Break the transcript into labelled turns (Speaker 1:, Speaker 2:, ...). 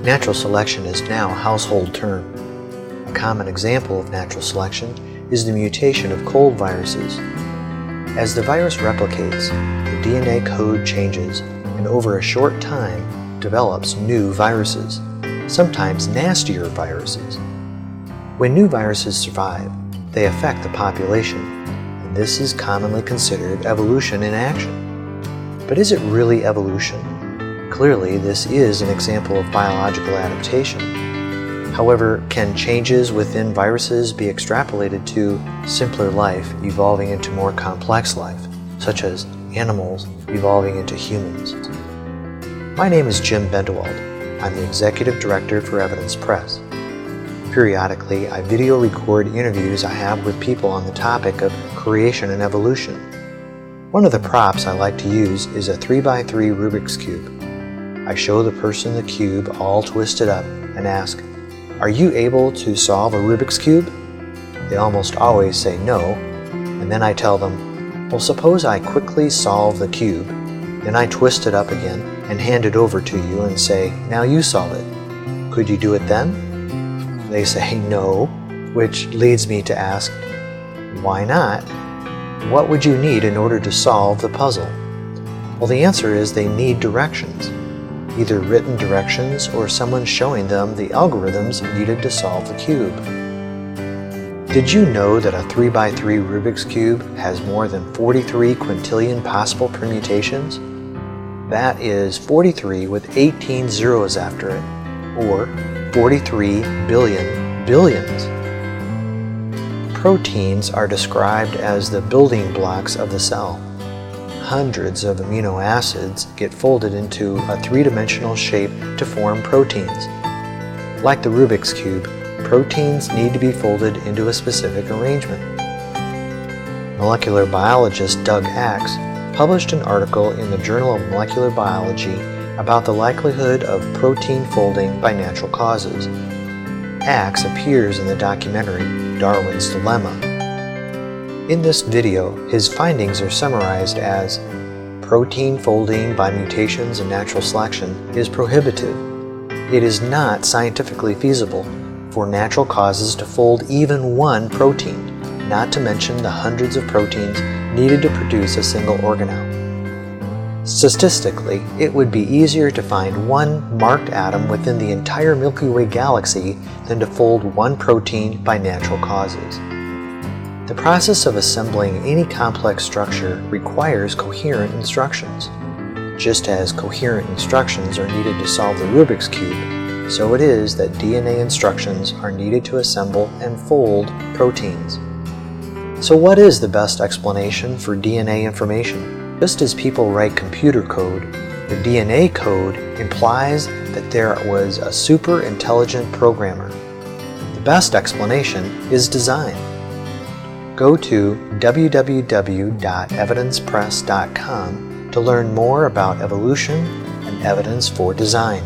Speaker 1: Natural selection is now a household term. A common example of natural selection is the mutation of cold viruses. As the virus replicates, the DNA code changes and over a short time develops new viruses, sometimes nastier viruses. When new viruses survive, they affect the population, and this is commonly considered evolution in action. But is it really evolution? Clearly, this is an example of biological adaptation. However, can changes within viruses be extrapolated to simpler life evolving into more complex life, such as animals evolving into humans? My name is Jim Bendewald. I'm the Executive Director for Evidence Press. Periodically, I video record interviews I have with people on the topic of creation and evolution. One of the props I like to use is a 3x3 Rubik's Cube. I show the person the cube all twisted up and ask, "Are you able to solve a Rubik's Cube?" They almost always say no, and then I tell them, "Well, suppose I quickly solve the cube, then I twist it up again and hand it over to you and say, 'Now you solve it. Could you do it then?'" They say no, which leads me to ask, why not? What would you need in order to solve the puzzle? Well, the answer is they need directions. Either written directions or someone showing them the algorithms needed to solve the cube. Did you know that a 3x3 Rubik's Cube has more than 43 quintillion possible permutations? That is 43 with 18 zeros after it, or 43 billion billions. Proteins are described as the building blocks of the cell. Hundreds of amino acids get folded into a three-dimensional shape to form proteins. Like the Rubik's Cube, proteins need to be folded into a specific arrangement. Molecular biologist Doug Axe published an article in the Journal of Molecular Biology about the likelihood of protein folding by natural causes. Axe appears in the documentary Darwin's Dilemma. In this video, his findings are summarized as, protein folding by mutations in natural selection is prohibitive. It is not scientifically feasible for natural causes to fold even one protein, not to mention the hundreds of proteins needed to produce a single organelle. Statistically, it would be easier to find one marked atom within the entire Milky Way galaxy than to fold one protein by natural causes. The process of assembling any complex structure requires coherent instructions. Just as coherent instructions are needed to solve the Rubik's Cube, so it is that DNA instructions are needed to assemble and fold proteins. So what is the best explanation for DNA information? Just as people write computer code, the DNA code implies that there was a super intelligent programmer. The best explanation is design. Go to www.evidencepress.com to learn more about evolution and evidence for design.